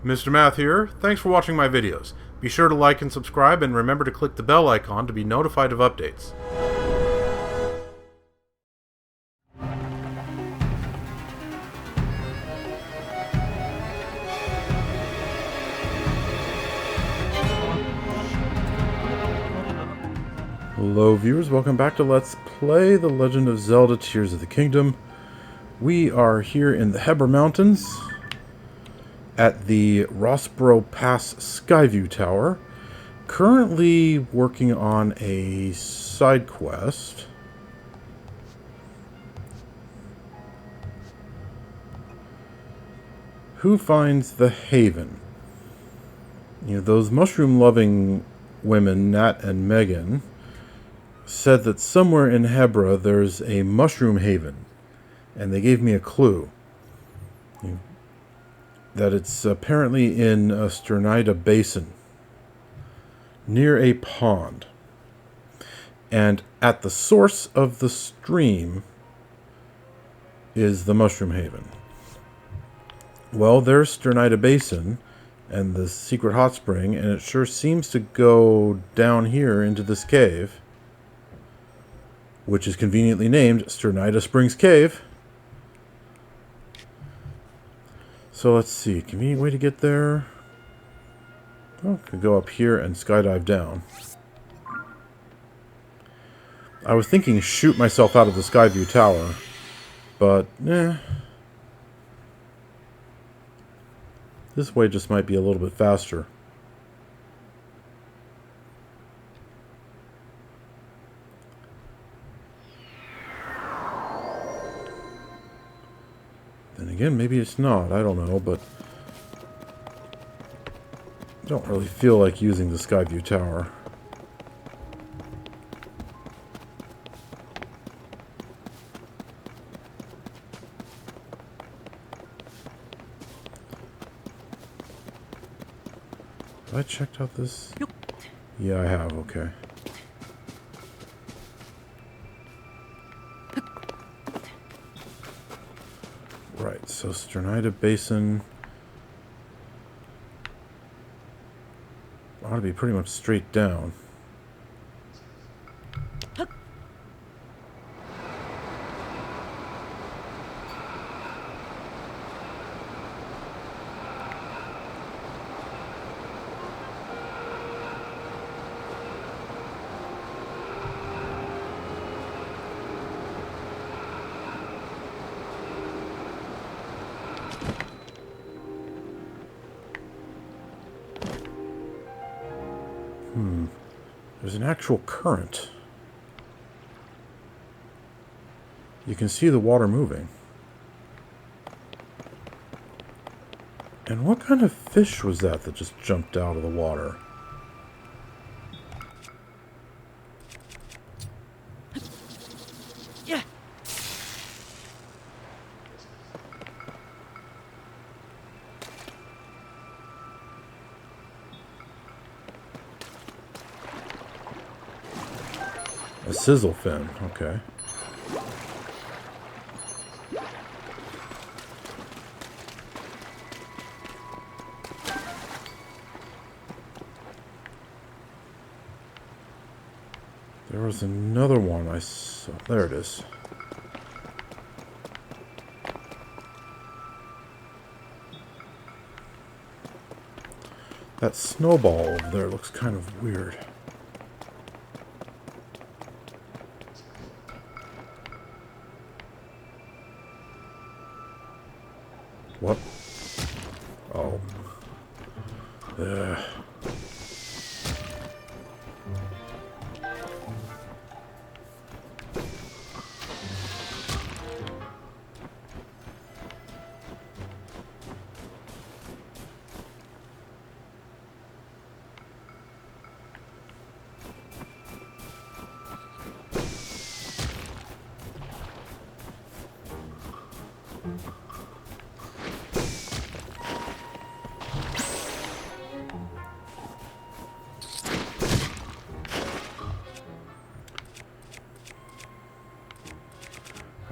Mr. Math here. Thanks for watching my videos. Be sure to like and subscribe, and remember to click the bell icon to be notified of updates. Hello viewers, welcome back to Let's Play The Legend of Zelda Tears of the Kingdom. We are here in the Hebra Mountains at the Rossborough Pass Skyview Tower, currently working on a side quest. Who finds the Haven? You know, those mushroom-loving women, Nat and Megan, said that somewhere in Hebra there's a mushroom haven, and they gave me a clue. That it's apparently in a Sternida Basin, near a pond. And at the source of the stream is the Mushroom Haven. Well, there's Sternida Basin and the secret hot spring, and it sure seems to go down here into this cave, which is conveniently named Sternida Springs Cave. So let's see, convenient way to get there. Oh, could go up here and skydive down. I was thinking shoot myself out of the Skyview Tower, but this way just might be a little bit faster. Then again, maybe it's not. I don't know, but I don't really feel like using the Skyview Tower. Have I checked out this? Yeah, I have. Okay. Right, so Sternida Basin ought to be pretty much straight down. There's an actual current. You can see the water moving. And what kind of fish was that just jumped out of the water? Yeah. A sizzle fin, okay. There was another one I saw. There it is. That snowball over there looks kind of weird. What? Oh. Ugh.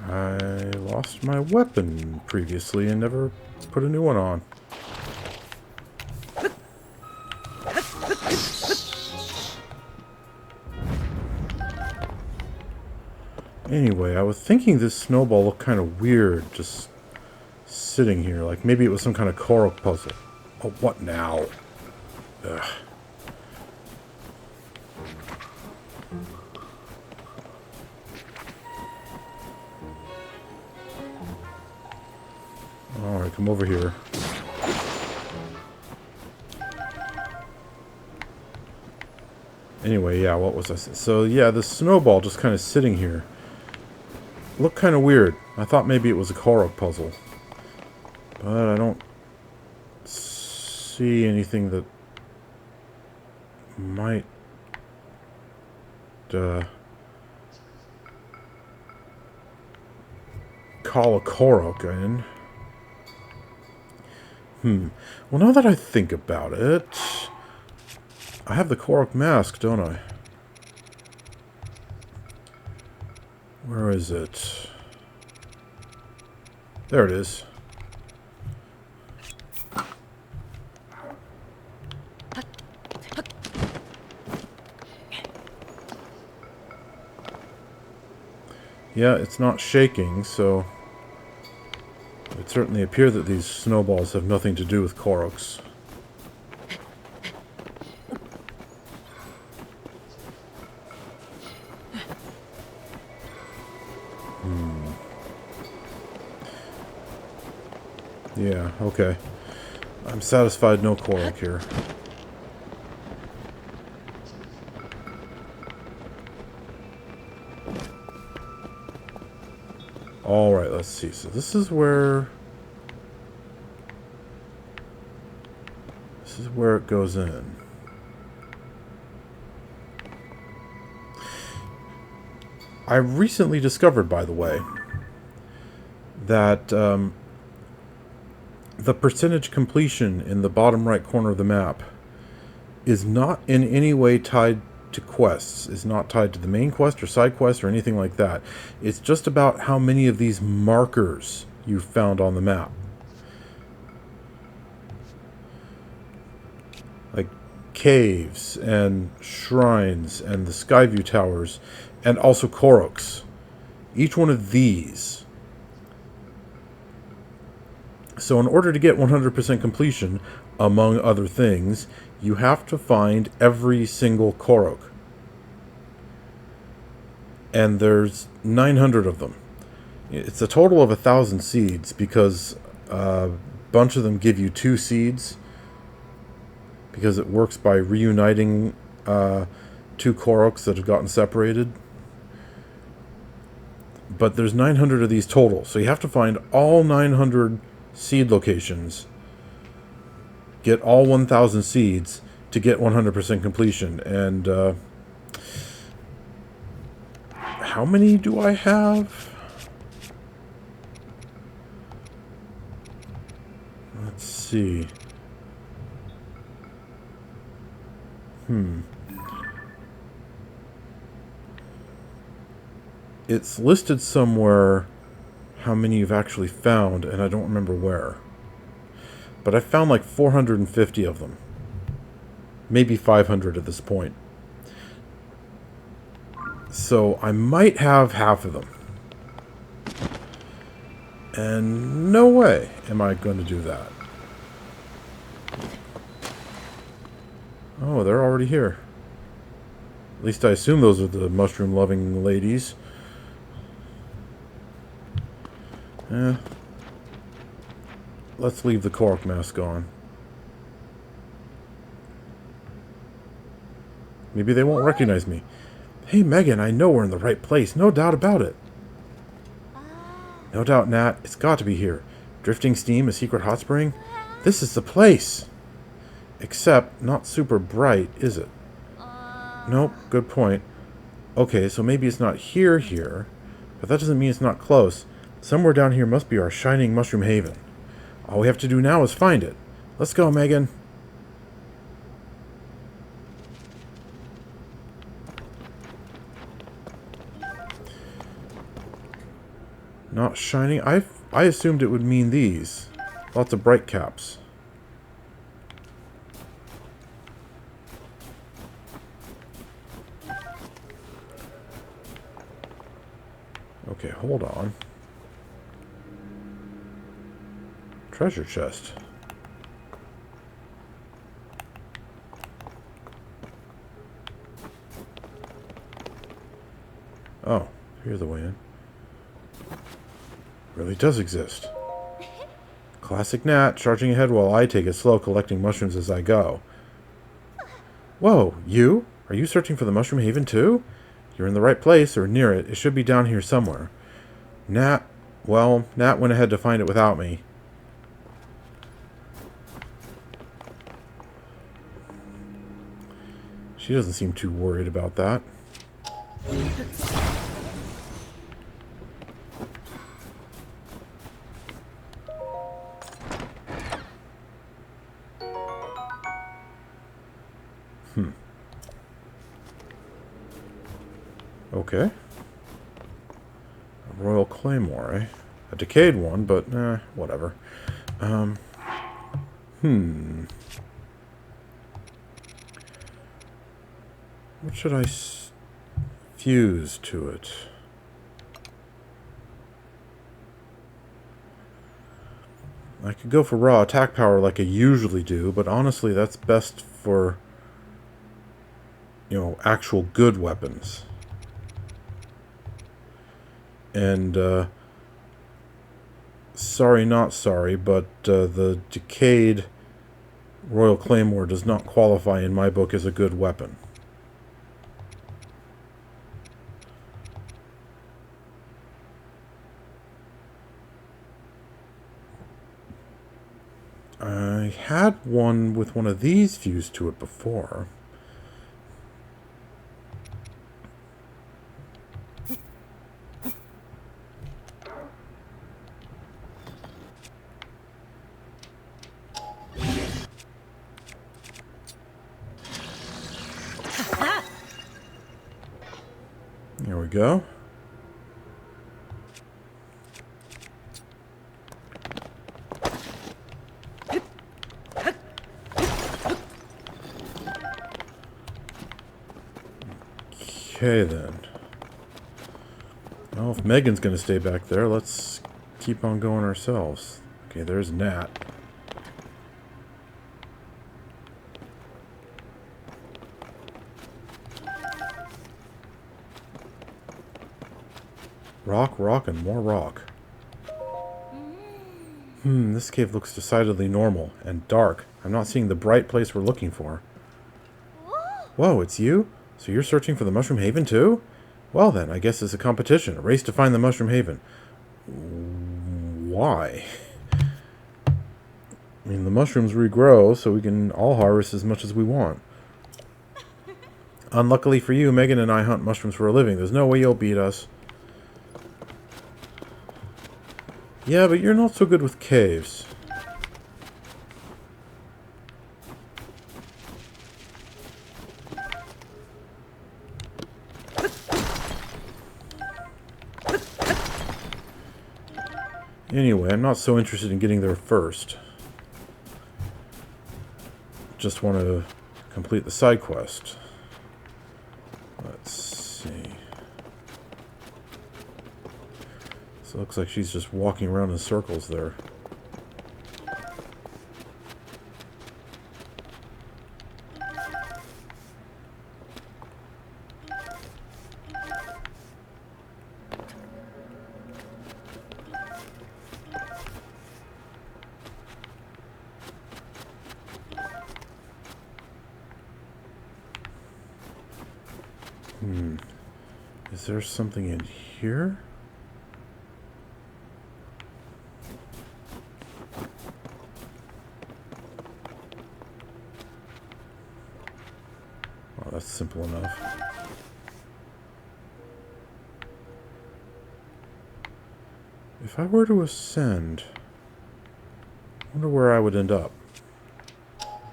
I lost my weapon previously and never put a new one on. Anyway, I was thinking this snowball looked kind of weird, just sitting here. Like maybe it was some kind of Korok puzzle. Oh, what now? Ugh. Alright, come over here. Anyway, yeah, what was I saying? So, yeah, the snowball just kind of sitting here. Looked kind of weird. I thought maybe it was a Korok puzzle. But I don't see anything that might call a Korok in. Well, now that I think about it, I have the Korok mask, don't I? Where is it? There it is. Yeah, it's not shaking, so it certainly appears that these snowballs have nothing to do with Koroks. Yeah, okay. I'm satisfied no Korok here. Alright, let's see. So this is where... This is where it goes in. I recently discovered, by the way, that the percentage completion in the bottom right corner of the map is not in any way tied to quests. Is not tied to the main quest or side quest or anything like that. It's just about how many of these markers you found on the map. Like caves and shrines and the Skyview towers and also Koroks. Each one of these. So in order to get 100% completion, among other things, you have to find every single Korok. And there's 900 of them. It's a total of 1,000 seeds because a bunch of them give you 2 seeds. Because it works by reuniting 2 Koroks that have gotten separated. But there's 900 of these total. So you have to find all 900 seed locations, get all 1,000 seeds to get 100% completion. And how many do I have? Let's see. It's listed somewhere how many you've actually found, and I don't remember where. But I found like 450 of them. Maybe 500 at this point. So I might have half of them. And no way am I going to do that. Oh, they're already here. At least I assume those are the mushroom-loving ladies. Let's leave the Korok mask on. Maybe they won't recognize me. Hey, Megan, I know we're in the right place. No doubt about it. No doubt, Nat. It's got to be here. Drifting steam, a secret hot spring. This is the place. Except, not super bright, is it? Nope, good point. Okay, so maybe it's not here, but that doesn't mean it's not close. Somewhere down here must be our shining mushroom haven. All we have to do now is find it. Let's go, Megan. Not shining? I assumed it would mean these. Lots of bright caps. Okay, hold on. Treasure chest. Oh, here's the way in. Really does exist. Classic Nat, charging ahead while I take it slow, collecting mushrooms as I go. Whoa, you? Are you searching for the Mushroom Haven too? You're in the right place, or near it. It should be down here somewhere. Nat, well, Nat went ahead to find it without me. She doesn't seem too worried about that. Okay. A Royal Claymore, eh? A decayed one, but, whatever. What should I fuse to it? I could go for raw attack power like I usually do, but honestly, that's best for, you know, actual good weapons. And, sorry, not sorry, but the decayed Royal Claymore does not qualify in my book as a good weapon. I had one with one of these fused to it before. There we go. Okay, then. Well, if Megan's going to stay back there, let's keep on going ourselves. Okay, there's Nat. Rock, rock, and more rock. This cave looks decidedly normal and dark. I'm not seeing the bright place we're looking for. Whoa, it's you? So you're searching for the Mushroom Haven too? Well then, I guess it's a competition, a race to find the Mushroom Haven. Why? I mean, the mushrooms regrow, so we can all harvest as much as we want. Unluckily for you, Megan and I hunt mushrooms for a living. There's no way you'll beat us. Yeah, but you're not so good with caves. Anyway, I'm not so interested in getting there first. Just want to complete the side quest. Let's see. So it looks like she's just walking around in circles there. Is there something in here? Oh, that's simple enough. If I were to ascend, I wonder where I would end up.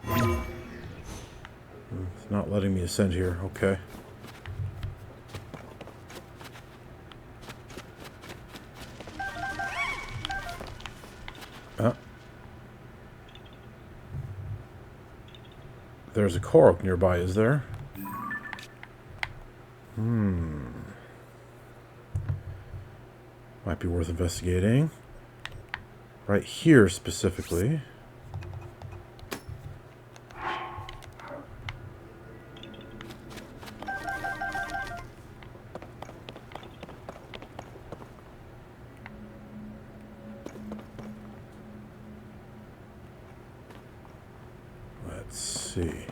It's not letting me ascend here. Okay. There's a Korok nearby, is there? Might be worth investigating. Right here, specifically. Let's see.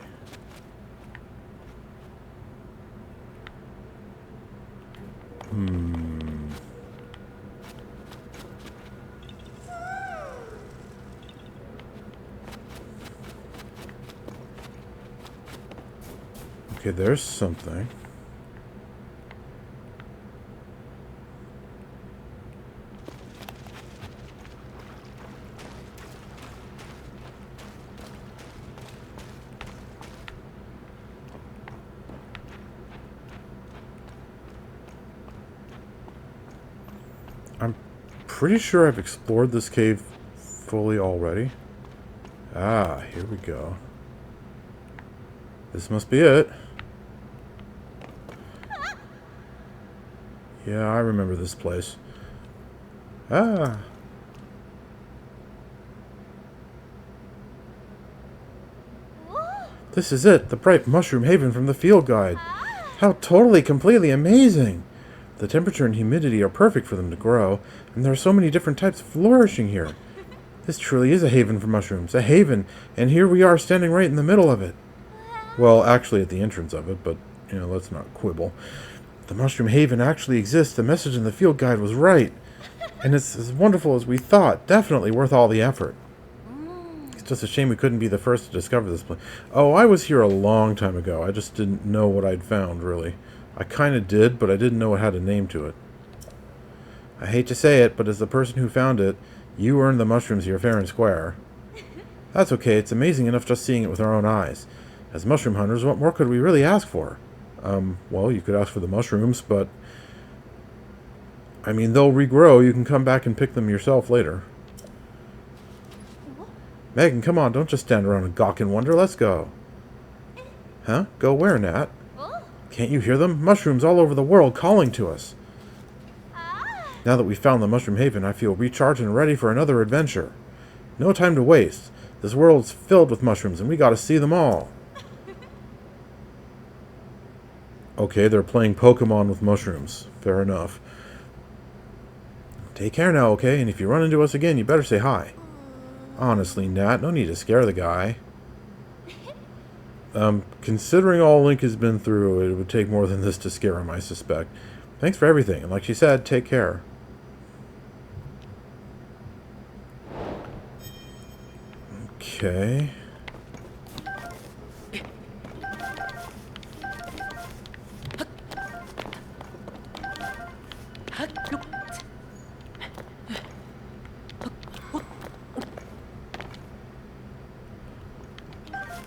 Okay, there's something. I'm pretty sure I've explored this cave fully already. Ah, here we go. This must be it. Yeah, I remember this place. Ah. This is it, the bright mushroom haven from the field guide. How totally, completely amazing! The temperature and humidity are perfect for them to grow, and there are so many different types flourishing here. This truly is a haven for mushrooms, a haven, and here we are standing right in the middle of it. Well, actually at the entrance of it, but, you know, let's not quibble. The mushroom haven actually exists, the message in the field guide was right. And it's as wonderful as we thought, definitely worth all the effort. It's just a shame we couldn't be the first to discover this place. Oh, I was here a long time ago, I just didn't know what I'd found, really. I kind of did, but I didn't know it had a name to it. I hate to say it, but as the person who found it, you earned the mushrooms here fair and square. That's okay, it's amazing enough just seeing it with our own eyes. As mushroom hunters, what more could we really ask for? Well, you could ask for the mushrooms, but... I mean, they'll regrow. You can come back and pick them yourself later. Megan, come on, don't just stand around and gawk and wonder. Let's go. Huh? Go where, Nat? Can't you hear them? Mushrooms all over the world calling to us. Now that we've found the Mushroom Haven, I feel recharged and ready for another adventure. No time to waste. This world's filled with mushrooms, and we gotta see them all. Okay, they're playing Pokemon with mushrooms. Fair enough. Take care now, okay? And if you run into us again, you better say hi. Honestly, Nat, no need to scare the guy. Considering all Link has been through, it would take more than this to scare him, I suspect. Thanks for everything, and like she said, take care. Okay.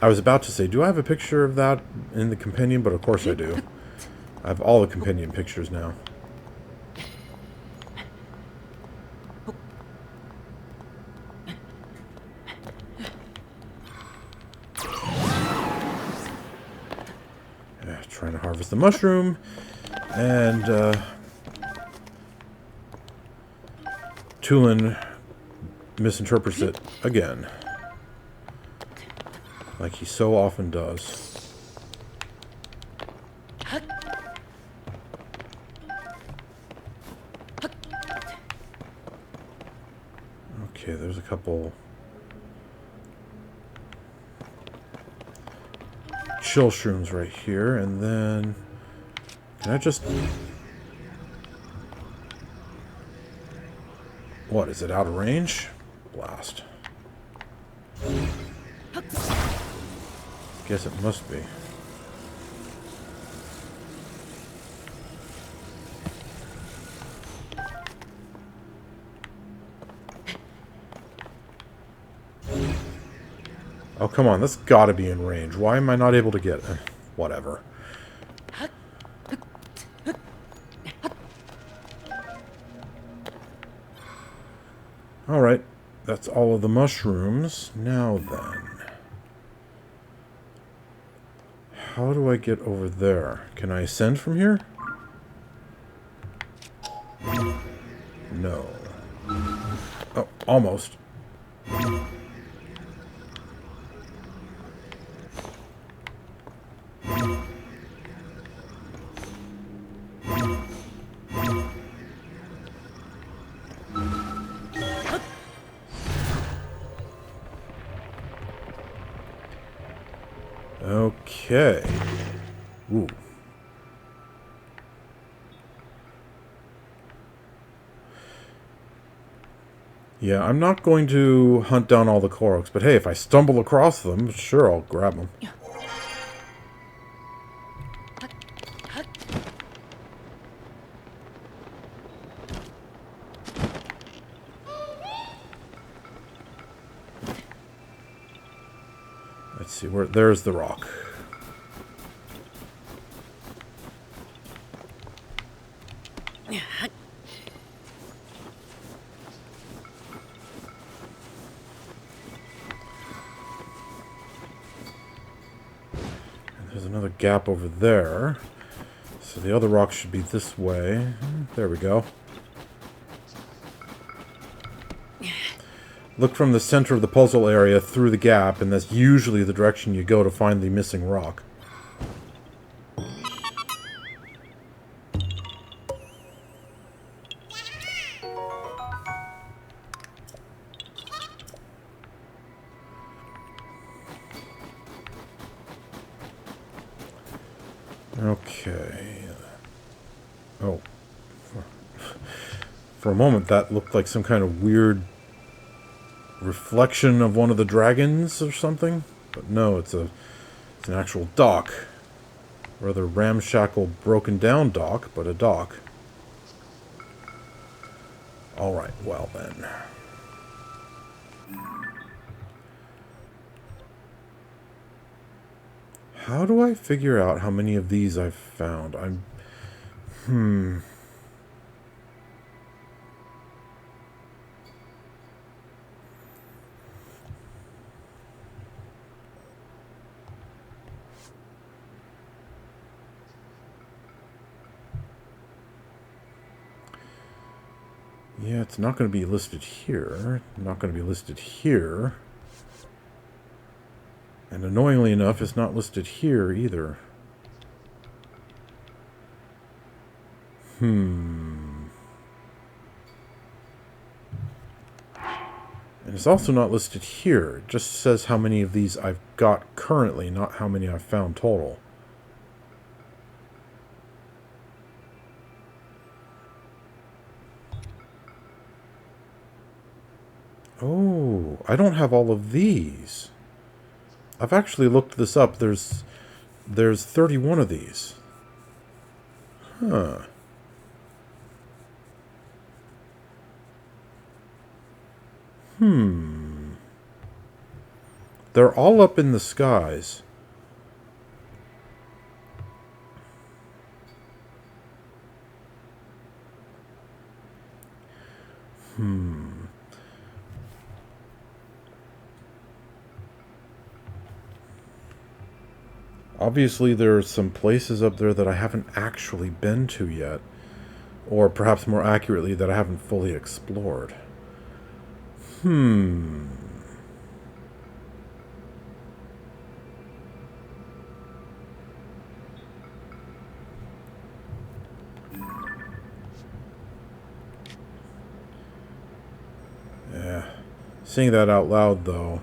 I was about to say, do I have a picture of that in the compendium? But of course I do. I have all the compendium pictures now. Yeah, trying to harvest the mushroom. And, Tulin misinterprets it again. Like he so often does. Okay, there's a couple chill shrooms right here, and then can I just... What, is it out of range? Blast. Guess it must be. Oh, come on. That's gotta be in range. Why am I not able to get it? Whatever. Alright. That's all of the mushrooms. Now then. How do I get over there? Can I ascend from here? No. Almost. Okay. Ooh. Yeah, I'm not going to hunt down all the Koroks, but hey, if I stumble across them, sure, I'll grab them. Let's see, there's the rock. There's another gap over there. So the other rock should be this way. There we go. Look from the center of the puzzle area through the gap, and that's usually the direction you go to find the missing rock. Okay. Oh. For a moment, that looked like some kind of weird reflection of one of the dragons or something. But no, it's an actual dock. Rather ramshackle, broken down dock, but a dock. Alright, well then. How do I figure out how many of these I've found? Yeah, it's not going to be listed here. Not going to be listed here. And annoyingly enough, it's not listed here either. And it's also not listed here. It just says how many of these I've got currently, not how many I've found total. Oh, I don't have all of these. I've actually looked this up. There's 31 of these. Huh. They're all up in the skies. Obviously, there are some places up there that I haven't actually been to yet. Or perhaps more accurately, that I haven't fully explored. Yeah. Saying that out loud, though,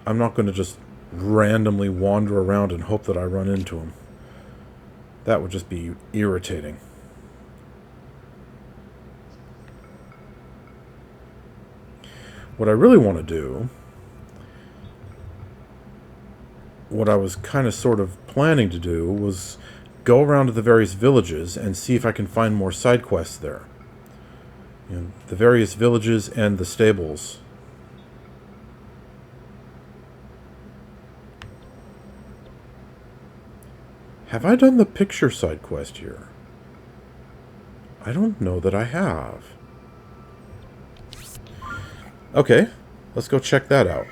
I'm not going to just randomly wander around and hope that I run into them. That would just be irritating. What I really want to do, what I was kind of sort of planning to do, was go around to the various villages and see if I can find more side quests there. You know, the various villages and the stables. Have I done the picture side quest here? I don't know that I have. Okay, let's go check that out.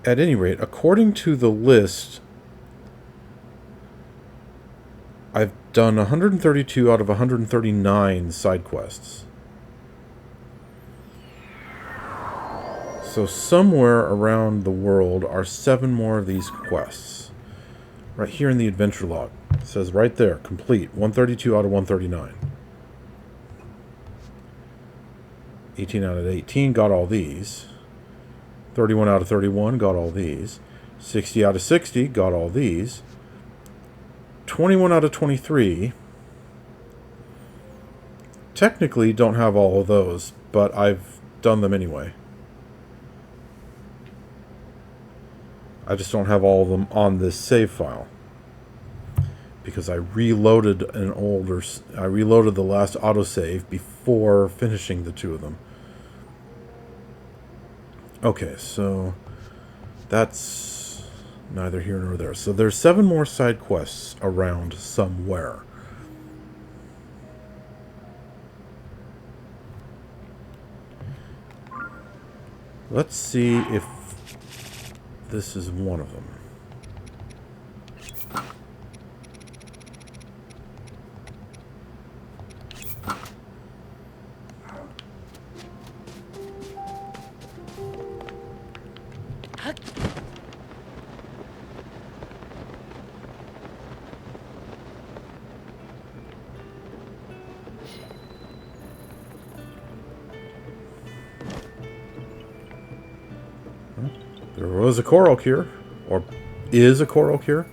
At any rate, according to the list done 132 out of 139 side quests. So somewhere around the world are 7 more of these quests. Right here in the adventure log. It says right there, complete. 132 out of 139. 18 out of 18, got all these. 31 out of 31, got all these. 60 out of 60, got all these. 21 out of 23. Technically don't have all of those, but I've done them anyway. I just don't have all of them on this save file. Because I reloaded the last autosave before finishing the 2 of them. Okay, so that's neither here nor there. So there's 7 more side quests around somewhere. Let's see if this is one of them. There was a coral cure, or is a coral cure.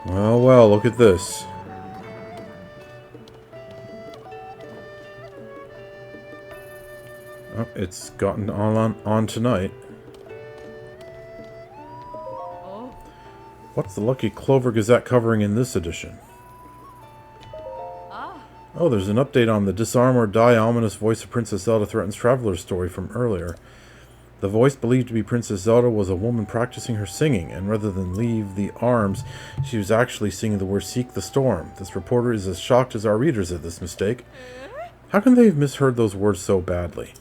Well, look at this. Oh, it's gotten on tonight. What's the Lucky Clover Gazette covering in this edition? Oh, there's an update on the disarm or die ominous voice of Princess Zelda threatens traveler's story from earlier. The voice believed to be Princess Zelda was a woman practicing her singing, and rather than leave the arms, she was actually singing the word Seek the Storm. This reporter is as shocked as our readers at this mistake. How can they have misheard those words so badly?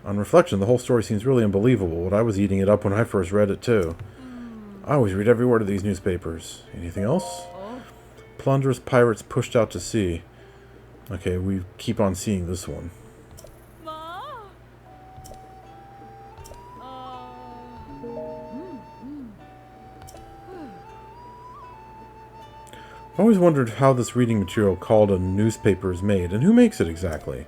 On reflection, the whole story seems really unbelievable, but I was eating it up when I first read it too. I always read every word of these newspapers. Anything else? Plunderous pirates pushed out to sea. Okay, we keep on seeing this one. I've always wondered how this reading material called a newspaper is made, and who makes it exactly.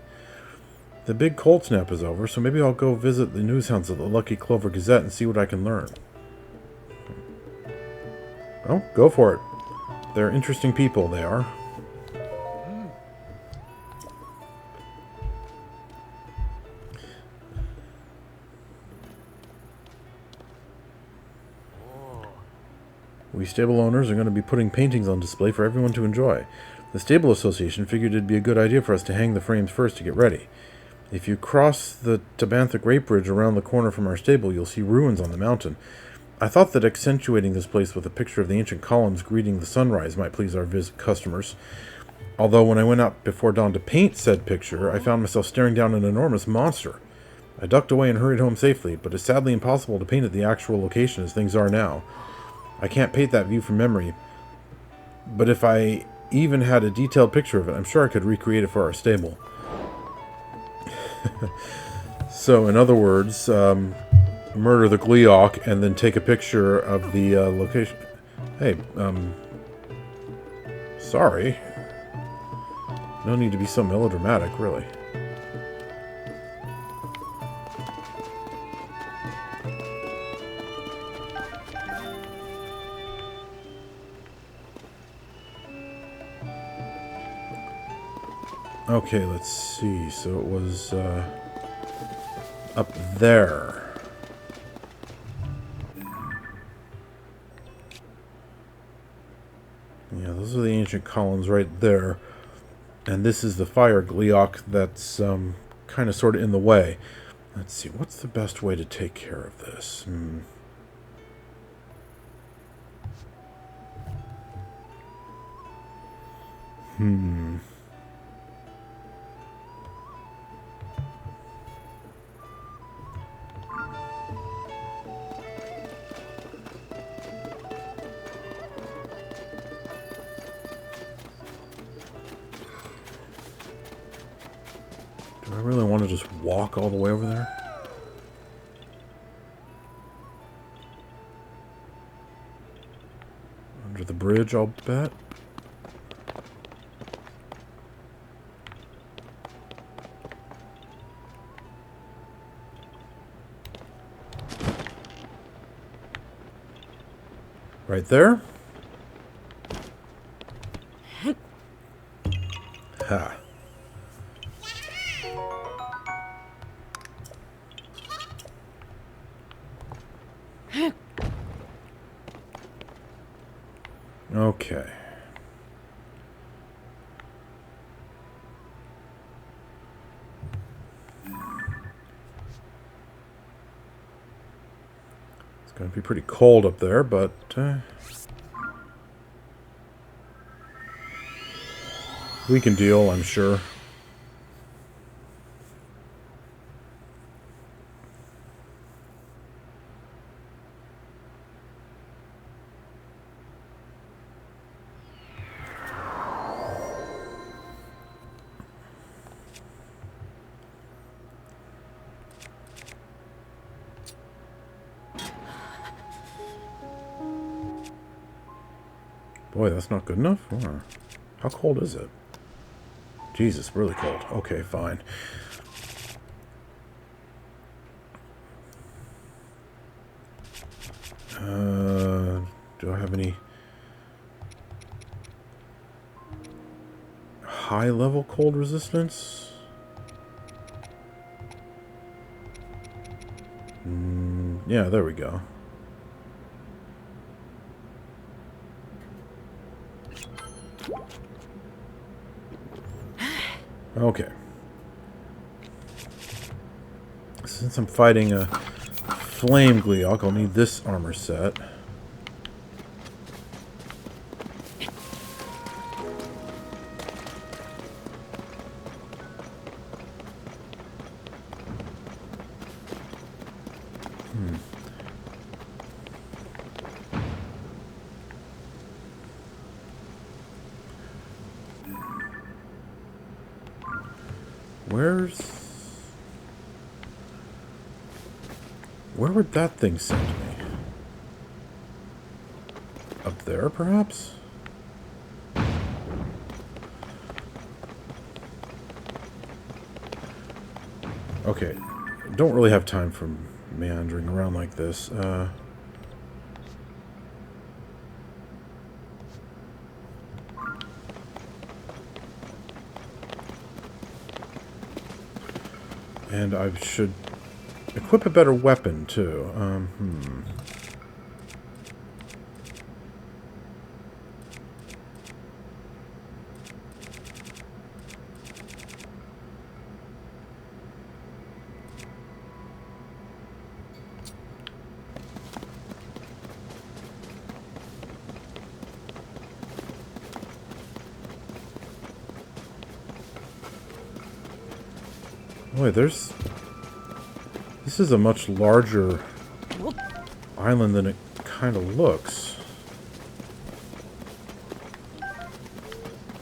The big cold snap is over, so maybe I'll go visit the newshounds of the Lucky Clover Gazette and see what I can learn. Oh, go for it. They're interesting people, they are. We stable owners are going to be putting paintings on display for everyone to enjoy. The Stable Association figured it'd be a good idea for us to hang the frames first to get ready. If you cross the Tabantha Great Bridge around the corner from our stable, you'll see ruins on the mountain. I thought that accentuating this place with a picture of the ancient columns greeting the sunrise might please our customers. Although when I went out before dawn to paint said picture, I found myself staring down an enormous monster. I ducked away and hurried home safely, but it's sadly impossible to paint at the actual location as things are now. I can't paint that view from memory, but if I even had a detailed picture of it, I'm sure I could recreate it for our stable. So, in other words, murder the Gleeok and then take a picture of the location. Hey, sorry. No need to be so melodramatic, really. Okay, let's see. So it was up there. Yeah, those are the ancient columns right there. And this is the fire Gleeok that's kind of sort of in the way. Let's see, what's the best way to take care of this? I really want to just walk all the way over there? Under the bridge, I'll bet. Right there. Ha. Okay. It's going to be pretty cold up there, but we can deal, I'm sure. Boy, that's not good enough? Or how cold is it? Jesus, really cold. Okay, fine. Do I have any high-level cold resistance? Yeah, there we go. Okay. Since I'm fighting a flame Gleeok, I'll need this armor set. Where would that thing send me? Up there, perhaps? Okay. Don't really have time for meandering around like this. And I should equip a better weapon, too. Boy, this is a much larger island than it kind of looks.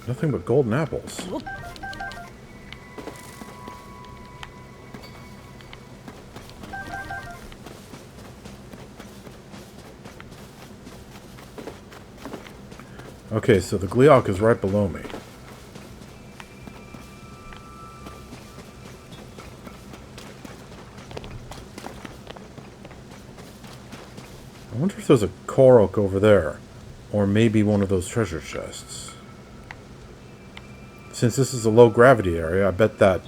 Nothing but golden apples. Okay, so the Gleeok is right below me. I wonder if there's a Korok over there. Or maybe one of those treasure chests. Since this is a low gravity area, I bet that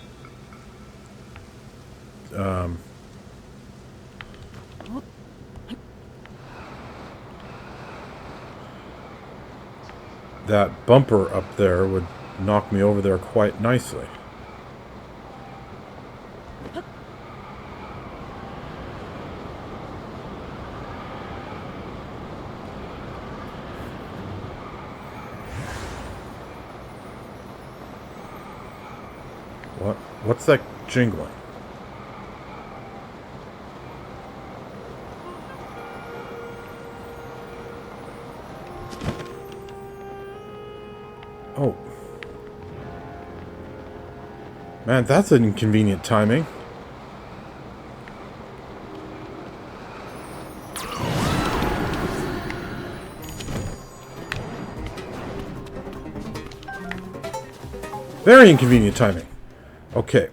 that bumper up there would knock me over there quite nicely. What's that jingling? Oh. Man, that's an inconvenient timing. Very inconvenient timing. Okay.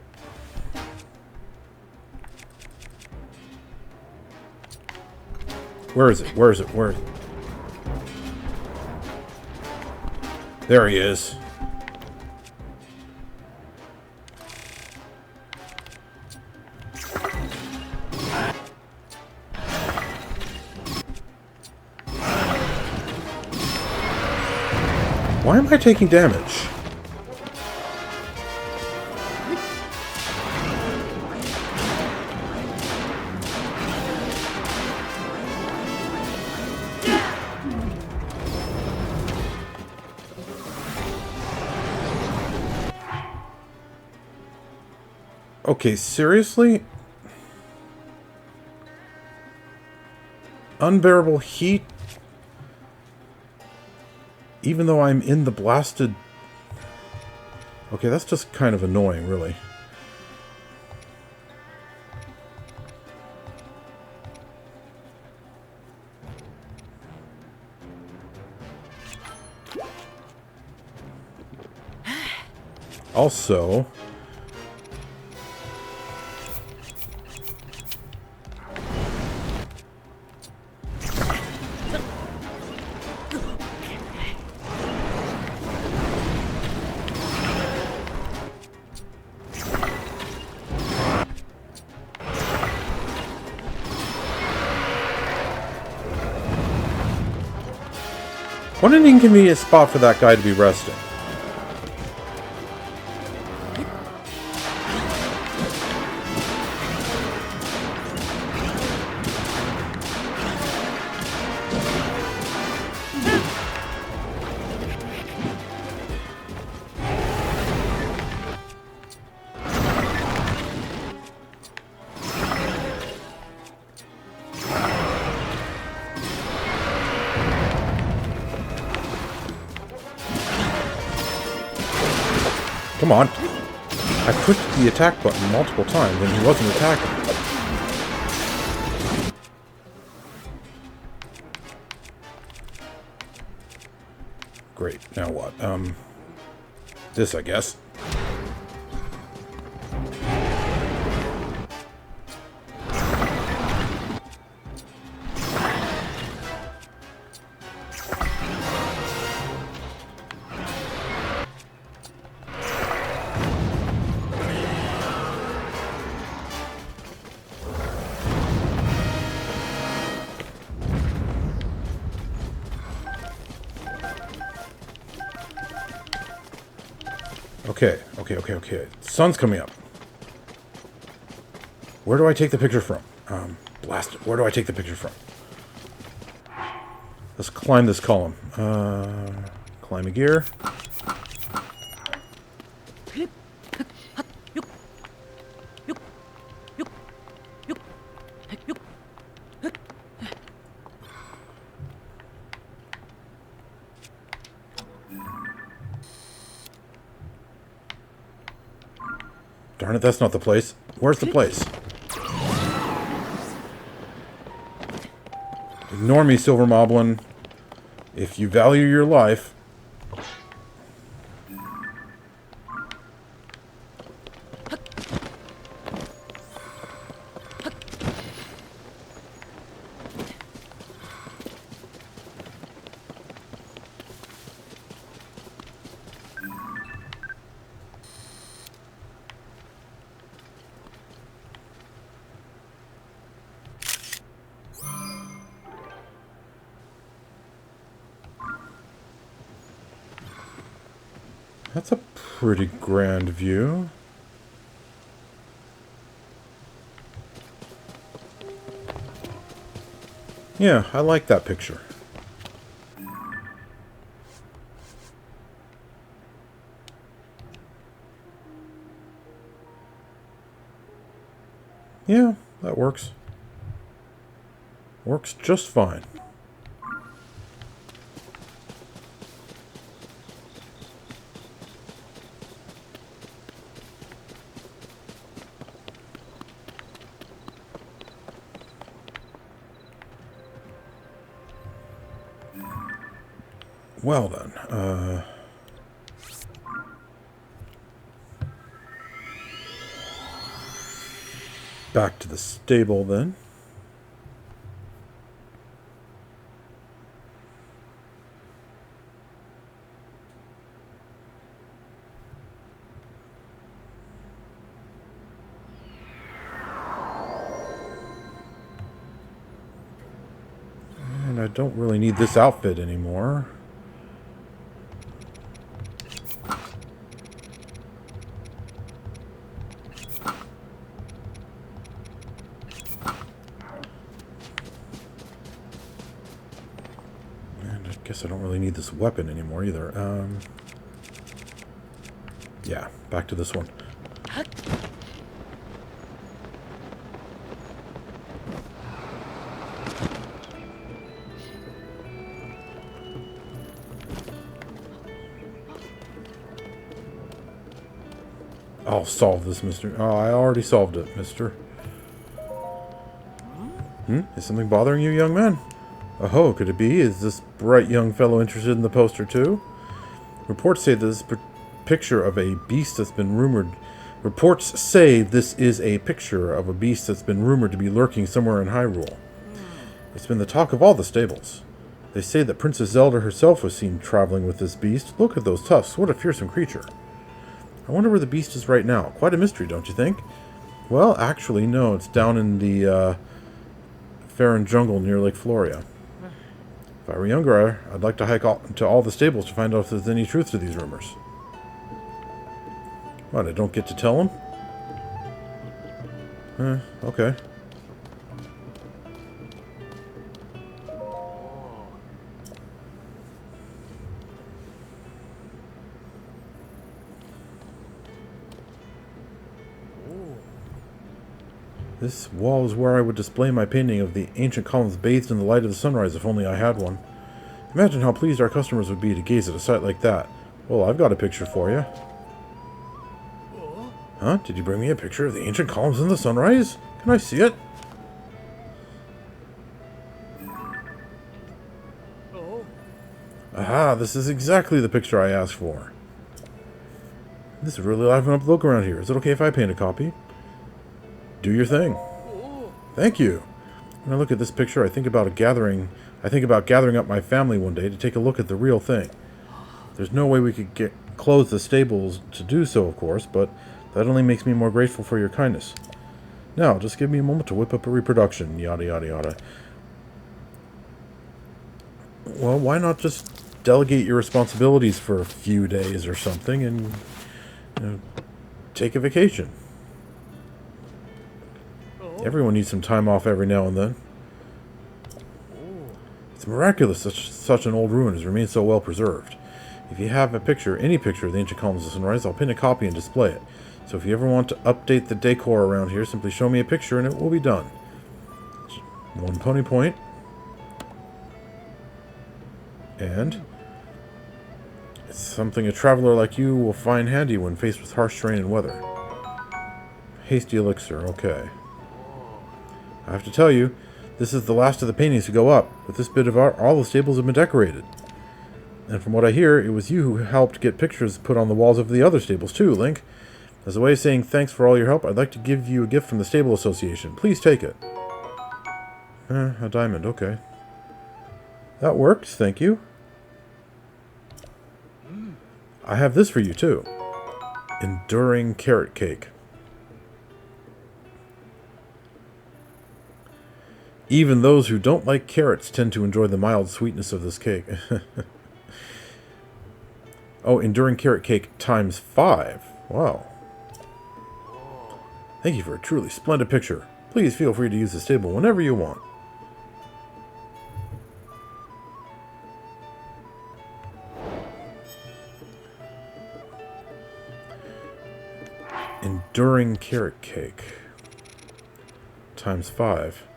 Where is it? Where is it? Where is it? There he is. Why am I taking damage? Okay, seriously? Unbearable heat? Even though I'm in the blasted... Okay, that's just kind of annoying, really. Also... What an inconvenient spot for that guy to be resting. Come on. I pushed the attack button multiple times and he wasn't attacking. Great. Now what? This, I guess. Okay. Sun's coming up. Where do I take the picture from? Blast it. Where do I take the picture from? Let's climb this column. Climb a gear. Darn it, that's not the place. Where's the place? Ignore me, Silver Moblin. If you value your life... That's a pretty grand view. Yeah, I like that picture. Yeah, that works. Works just fine. Well then, back to the stable then. And I don't really need this outfit anymore. And I guess I don't really need this weapon anymore either. Yeah, back to this one. I'll solve this, mister. Oh, I already solved it, mister. Is something bothering you, young man? Oh, could it be? Is this bright young fellow interested in the poster, too? Reports say this picture of a beast that's been rumored... Reports say this is a picture of a beast that's been rumored to be lurking somewhere in Hyrule. It's been the talk of all the stables. They say that Princess Zelda herself was seen traveling with this beast. Look at those tufts. What a fearsome creature. I wonder where the beast is right now. Quite a mystery, don't you think? Well, actually, no. It's down in the Farron jungle near Lake Floria. If I were younger, I'd like to hike to all the stables to find out if there's any truth to these rumors. What, I don't get to tell them? Okay. This wall is where I would display my painting of the ancient columns bathed in the light of the sunrise if only I had one. Imagine how pleased our customers would be to gaze at a sight like that. Well, I've got a picture for you. Huh? Did you bring me a picture of the ancient columns in the sunrise? Can I see it? Aha, this is exactly the picture I asked for. This is really livening up the look around here. Is it okay if I paint a copy? Do your thing. Thank you. When I look at this picture, I think about gathering up my family one day to take a look at the real thing. There's no way we could close the stables to do so, of course, but that only makes me more grateful for your kindness. Now, just give me a moment to whip up a reproduction, yada yada yada. Well, why not just delegate your responsibilities for a few days or something and, take a vacation? Everyone needs some time off every now and then. It's miraculous such an old ruin has remained so well preserved. If you have any picture of the ancient columns of sunrise, I'll pin a copy and display it. So if you ever want to update the decor around here, simply show me a picture and it will be done. 1 pony point. And it's something a traveler like you will find handy when faced with harsh terrain and weather. Hasty elixir, okay. I have to tell you, this is the last of the paintings to go up. With this bit of art, all the stables have been decorated. And from what I hear, it was you who helped get pictures put on the walls of the other stables too, Link. As a way of saying thanks for all your help, I'd like to give you a gift from the Stable Association. Please take it. A diamond, okay. That works, thank you. I have this for you too. Enduring carrot cake. Even those who don't like carrots tend to enjoy the mild sweetness of this cake. Oh, enduring carrot cake times 5. Wow. Thank you for a truly splendid picture. Please feel free to use the stable whenever you want. Enduring carrot cake times 5.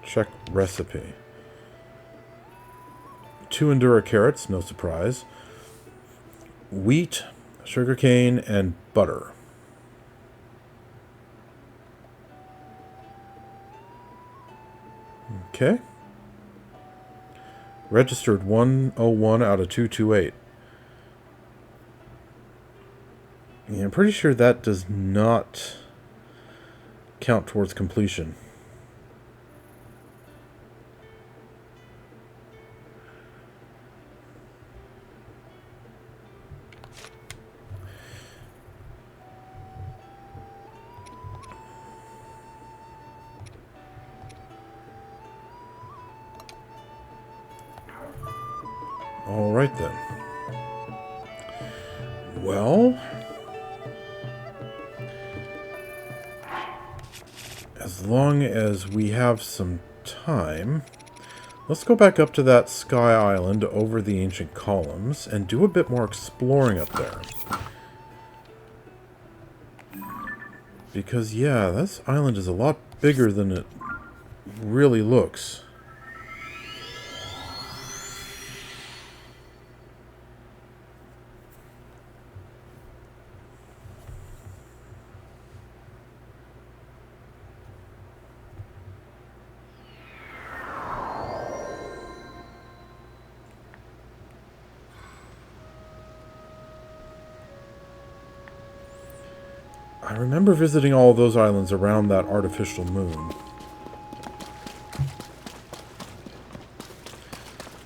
Check recipe. 2 Endura carrots, no surprise. Wheat, sugarcane, and butter. Okay. Registered 101 out of 228. Yeah, I'm pretty sure that does not count towards completion. All right then. Well, as long as we have some time, let's go back up to that sky island over the ancient columns and do a bit more exploring up there. Because, yeah, this island is a lot bigger than it really looks. I remember visiting all those islands around that artificial moon.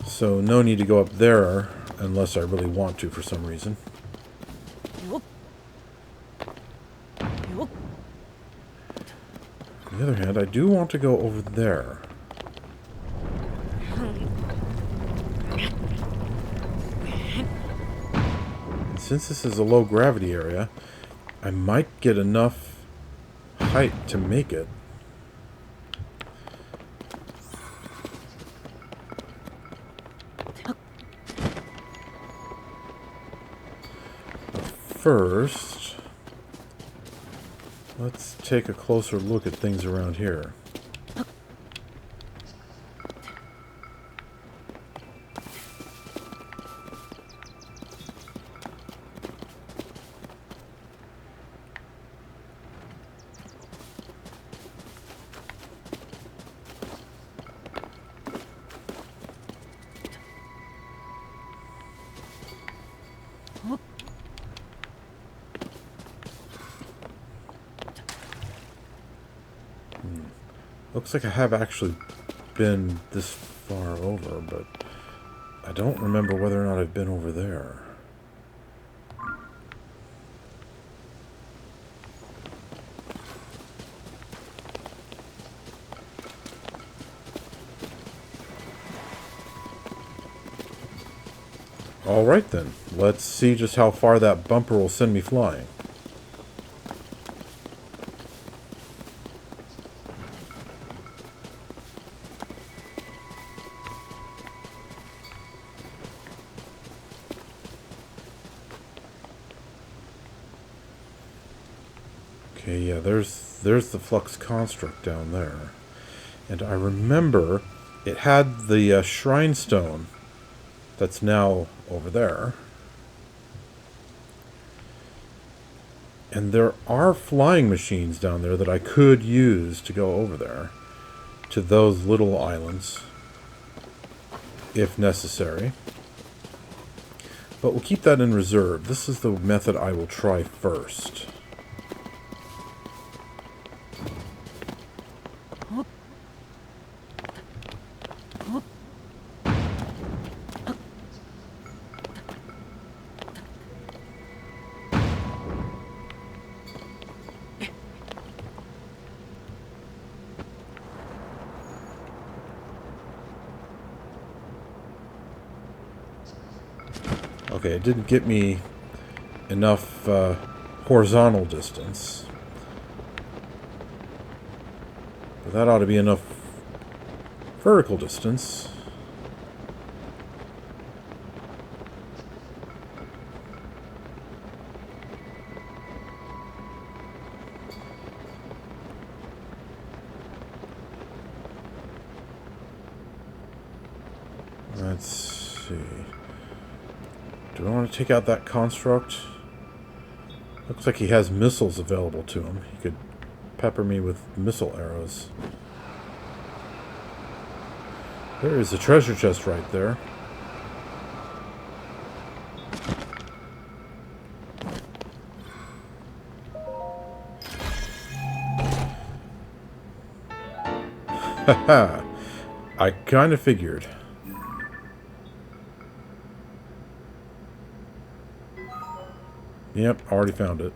So no need to go up there unless I really want to for some reason. On the other hand, I do want to go over there. And since this is a low gravity area, I might get enough height to make it. But first, let's take a closer look at things around here. Looks like I have actually been this far over, but I don't remember whether or not I've been over there. Alright then, let's see just how far that bumper will send me flying. Okay, yeah, there's the flux construct down there. And I remember it had the shrine stone that's now over there. And there are flying machines down there that I could use to go over there to those little islands if necessary. But we'll keep that in reserve. This is the method I will try first. Okay, it didn't get me enough horizontal distance. But that ought to be enough vertical distance. Let's see. Do I want to take out that construct? Looks like he has missiles available to him. He could pepper me with missile arrows. There is a treasure chest right there. Haha. I kind of figured. Yep, already found it.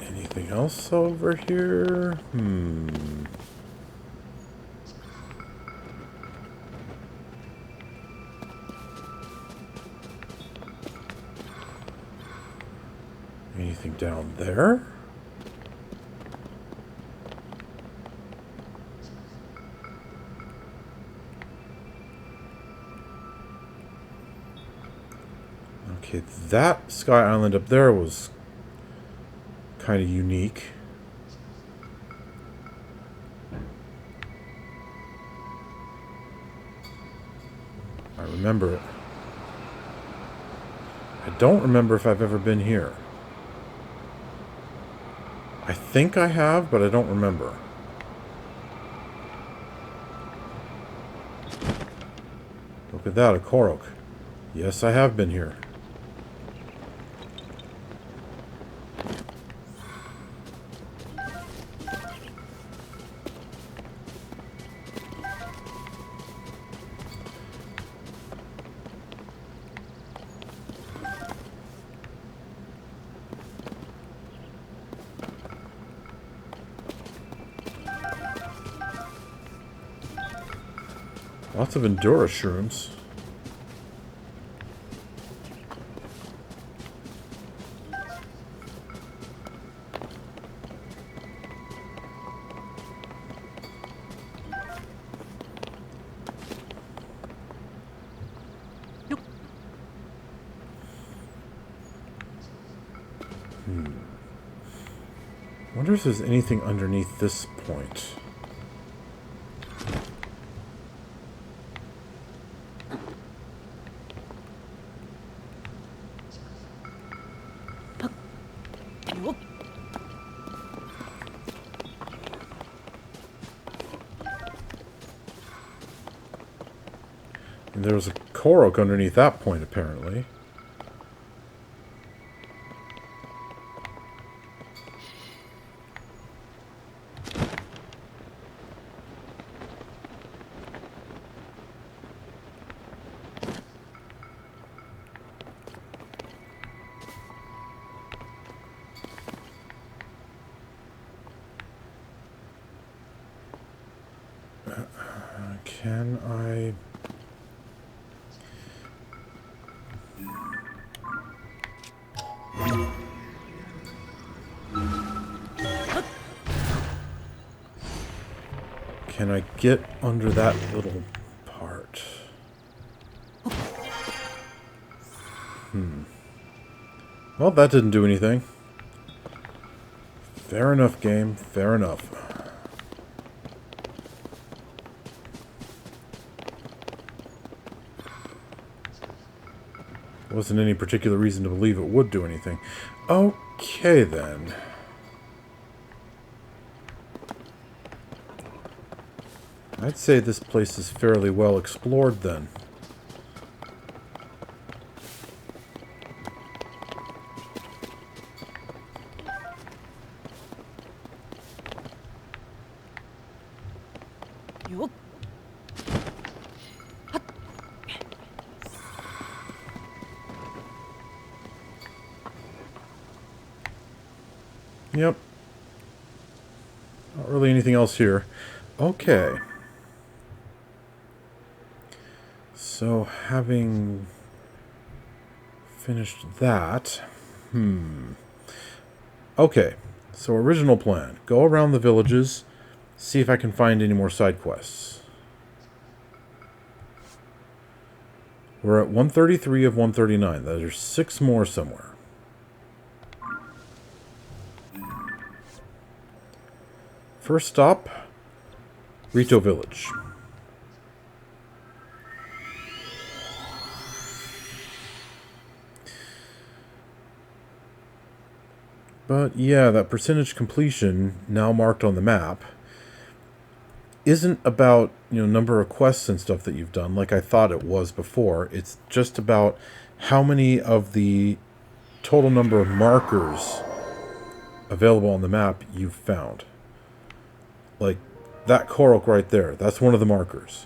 Anything else over here? Anything down there? Okay, that Sky Island up there was kind of unique. I remember it. I don't remember if I've ever been here. I think I have, but I don't remember. Look at that, a Korok. Yes, I have been here. Lots of Endura shrooms. Wonder if there's anything underneath this point. And there was a Korok underneath that point, apparently. Can I... Can I get under that little part? Well, that didn't do anything. Fair enough, game. Fair enough. Wasn't any particular reason to believe it would do anything. Okay, then. I'd say this place is fairly well explored, then. Yep. Not really anything else here. Okay. So, having finished that... Okay. So, original plan. Go around the villages, see if I can find any more side quests. We're at 133 of 139. There's 6 more somewhere. First stop, Rito Village. But yeah, that percentage completion, now marked on the map, isn't about, number of quests and stuff that you've done like I thought it was before. It's just about how many of the total number of markers available on the map you've found. Like that Korok right there, that's one of the markers.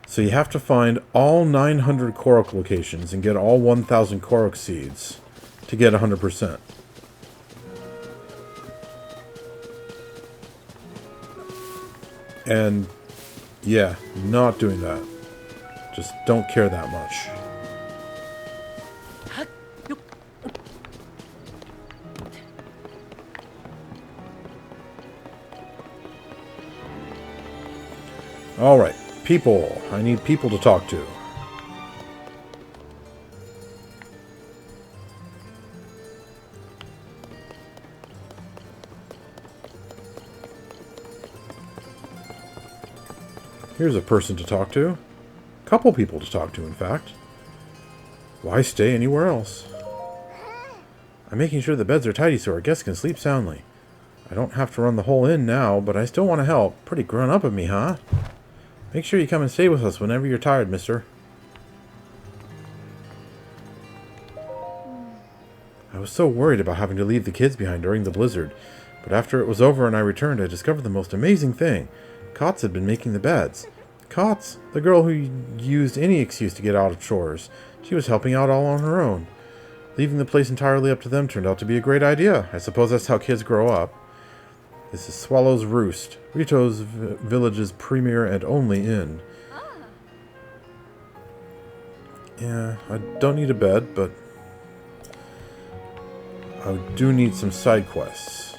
So you have to find all 900 Korok locations and get all 1,000 Korok seeds to get 100%. And yeah, not doing that. Just don't care that much. Alright, people. I need people to talk to. Here's a person to talk to. Couple people to talk to, in fact. Why stay anywhere else? I'm making sure the beds are tidy so our guests can sleep soundly. I don't have to run the whole inn now, but I still want to help. Pretty grown up of me, huh? Make sure you come and stay with us whenever you're tired, mister. I was so worried about having to leave the kids behind during the blizzard, but after it was over and I returned, I discovered the most amazing thing. Cots had been making the beds. Cots, the girl who used any excuse to get out of chores. She was helping out all on her own. Leaving the place entirely up to them turned out to be a great idea. I suppose that's how kids grow up. This is Swallow's Roost, Rito Village's premier and only inn. Yeah, I don't need a bed, but I do need some side quests.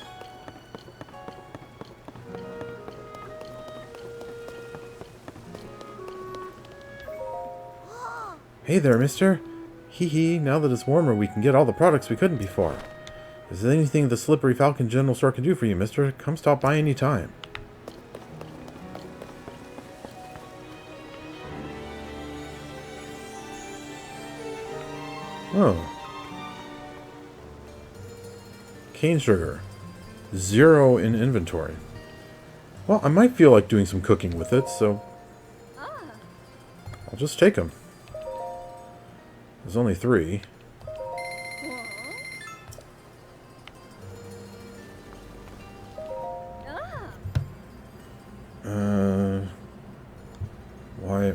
Hey there, mister. Hee, now that it's warmer, we can get all the products we couldn't before. Is there anything the Slippery Falcon General Store can do for you, mister? Come stop by any time. Oh. Cane sugar. 0 in inventory. Well, I might feel like doing some cooking with it, so I'll just take them. There's only 3.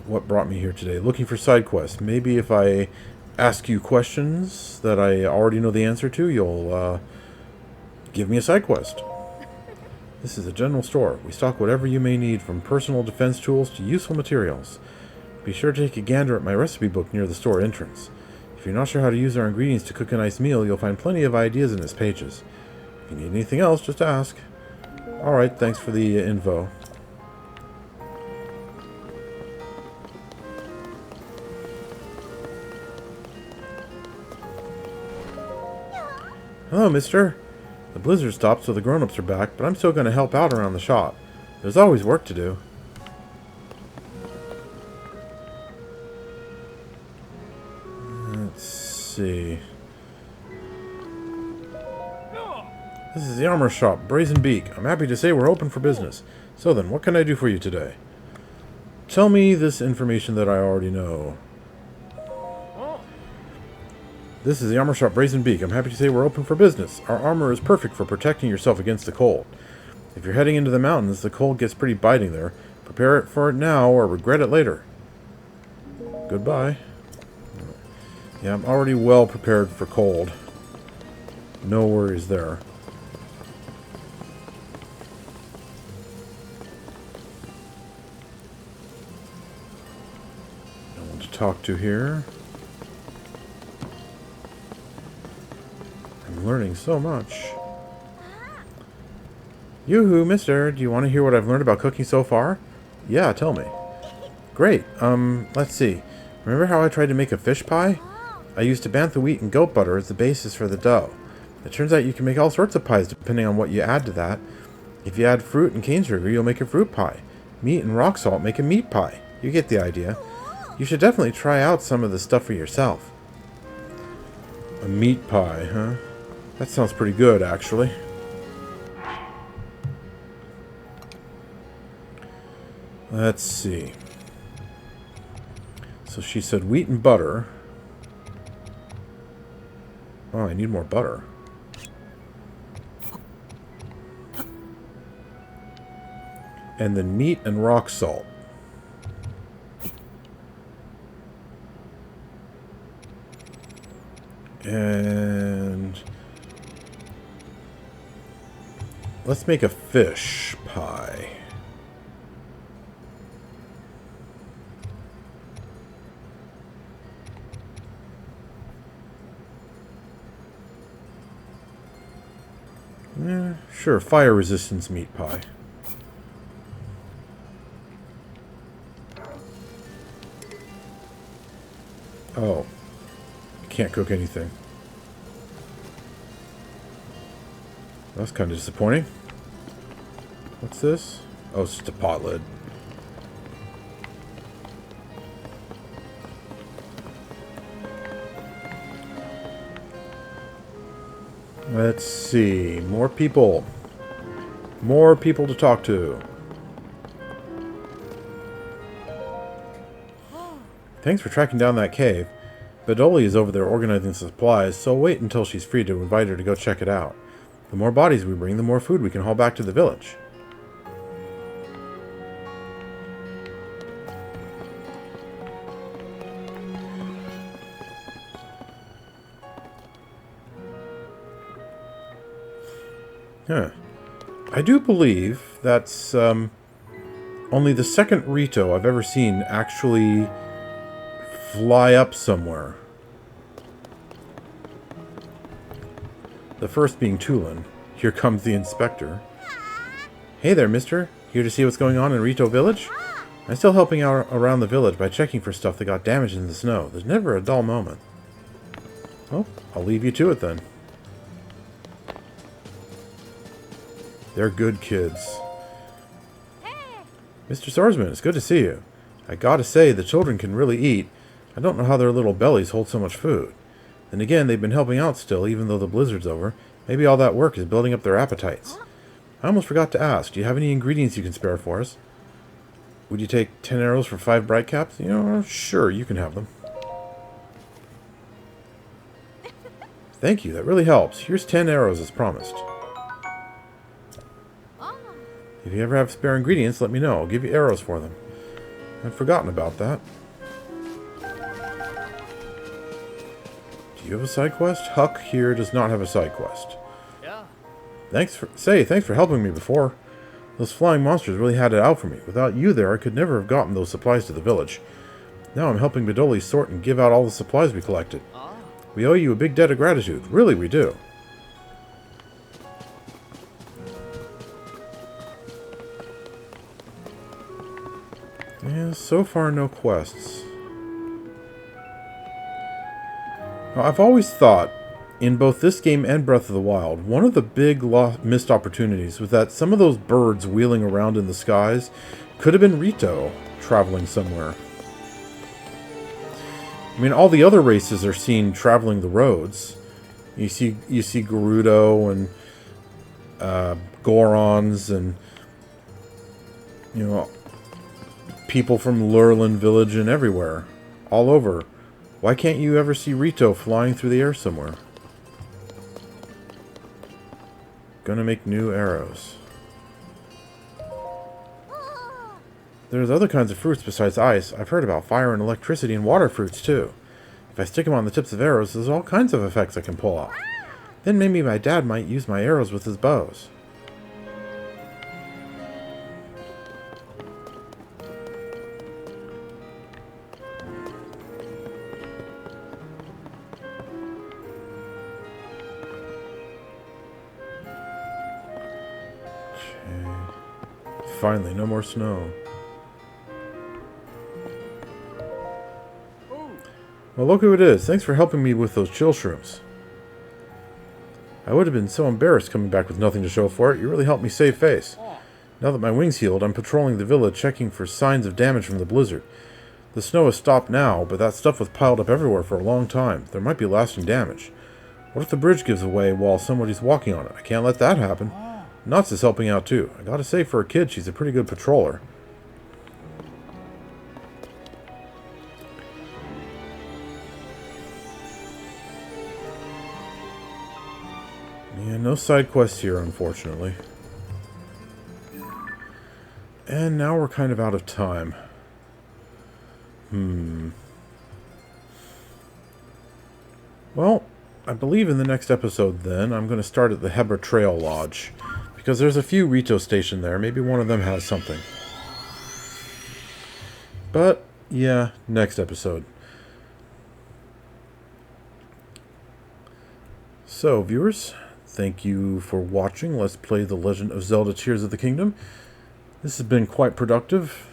What brought me here today? Looking for side quests. Maybe if I ask you questions that I already know the answer to, you'll give me a side quest. This is a general store. We stock whatever you may need, from personal defense tools to useful materials. Be sure to take a gander at my recipe book near the store entrance. If you're not sure how to use our ingredients to cook a nice meal, you'll find plenty of ideas in its pages. If you need anything else, just ask. Alright, thanks for the info. Hello, mister. The blizzard stopped, so the grown-ups are back, but I'm still going to help out around the shop. There's always work to do. Let's see. This is the armor shop, Brazen Beak. I'm happy to say we're open for business. So then, what can I do for you today? Tell me this information that I already know. This is the armor shop, Brazen Beak. I'm happy to say we're open for business. Our armor is perfect for protecting yourself against the cold. If you're heading into the mountains, the cold gets pretty biting there. Prepare for it now or regret it later. Goodbye. Yeah, I'm already well prepared for cold. No worries there. No one to talk to here. I'm learning so much. Yoo-hoo, mister. Do you want to hear what I've learned about cooking so far? Yeah, tell me. Great. Let's see. Remember how I tried to make a fish pie? I used Tabantha wheat and goat butter as the basis for the dough. It turns out you can make all sorts of pies depending on what you add to that. If you add fruit and cane sugar, you'll make a fruit pie. Meat and rock salt make a meat pie. You get the idea. You should definitely try out some of the stuff for yourself. A meat pie, huh? That sounds pretty good, actually. Let's see. So she said wheat and butter. Oh, I need more butter. And then meat and rock salt. And let's make a fish pie. Yeah, sure, fire resistance meat pie. Oh, can't cook anything. That's kind of disappointing. What's this? Oh, it's just a pot lid. Let's see. More people. More people to talk to. Thanks for tracking down that cave. Badoli is over there organizing supplies, so wait until she's free to invite her to go check it out. The more bodies we bring, the more food we can haul back to the village. Huh. I do believe that's only the second Rito I've ever seen actually fly up somewhere. The first being Tulin. Here comes the inspector. Hey there, mister. Here to see what's going on in Rito Village? I'm still helping out around the village by checking for stuff that got damaged in the snow. There's never a dull moment. Oh, I'll leave you to it then. They're good kids. Mr. Swordsman, it's good to see you. I gotta say, the children can really eat. I don't know how their little bellies hold so much food. Then again, they've been helping out still, even though the blizzard's over. Maybe all that work is building up their appetites. I almost forgot to ask, do you have any ingredients you can spare for us? Would you take 10 arrows for 5 bright caps? You know, sure, you can have them. Thank you, that really helps. Here's 10 arrows as promised. If you ever have spare ingredients, let me know. I'll give you arrows for them. I'd forgotten about that. Do you have a side quest? Huck here does not have a side quest. Yeah. Thanks for helping me before. Those flying monsters really had it out for me. Without you there, I could never have gotten those supplies to the village. Now I'm helping Badoli sort and give out all the supplies we collected. We owe you a big debt of gratitude. Really, we do. Yeah, so far no quests. Now, I've always thought, in both this game and Breath of the Wild, one of the big missed opportunities was that some of those birds wheeling around in the skies could have been Rito traveling somewhere. I mean, all the other races are seen traveling the roads. You see Gerudo and Gorons and, you know, people from Lurlin Village and everywhere. All over. Why can't you ever see Rito flying through the air somewhere? Gonna make new arrows. There's other kinds of fruits besides ice. I've heard about fire and electricity and water fruits too. If I stick them on the tips of arrows, there's all kinds of effects I can pull off. Then maybe my dad might use my arrows with his bows. Finally, no more snow. Well, look who it is. Thanks for helping me with those chill shrooms. I would have been so embarrassed coming back with nothing to show for it. You really helped me save face. Now that my wings healed, I'm patrolling the village, checking for signs of damage from the blizzard. The snow has stopped now, but that stuff was piled up everywhere for a long time. There might be lasting damage. What if the bridge gives away while somebody's walking on it? I can't let that happen. Nuts is helping out too. I gotta say, for a kid, she's a pretty good patroller. Yeah, no side quests here, unfortunately. And now we're kind of out of time. Well, I believe in the next episode then, I'm going to start at the Hebra Trail Lodge. Because there's a few Rito stationed there. Maybe one of them has something. But, yeah, next episode. So, viewers, thank you for watching Let's Play The Legend of Zelda Tears of the Kingdom. This has been quite productive.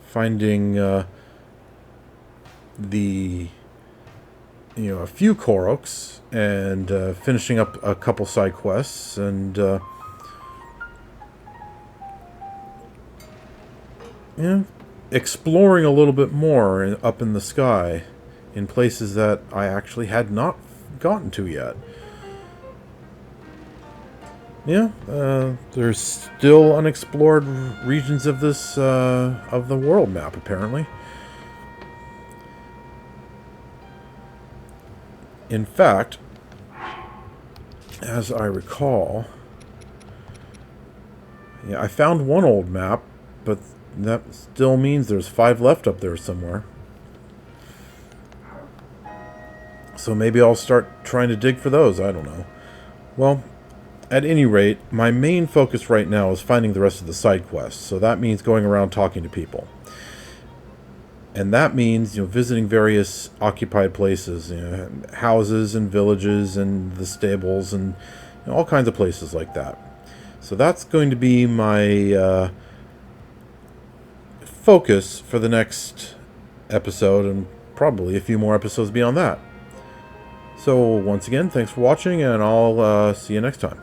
Finding a few Koroks and finishing up a couple side quests and exploring a little bit more up in the sky in places that I actually had not gotten to yet. Yeah, there's still unexplored regions of this, of the world map, apparently. In fact, as I recall, yeah, I found one old map, but that still means there's 5 left up there somewhere. So maybe I'll start trying to dig for those, I don't know. Well, at any rate, my main focus right now is finding the rest of the side quests. So that means going around talking to people. And that means, visiting various occupied places, houses and villages and the stables and all kinds of places like that. So that's going to be my focus for the next episode and probably a few more episodes beyond that. So once again, thanks for watching, and I'll see you next time.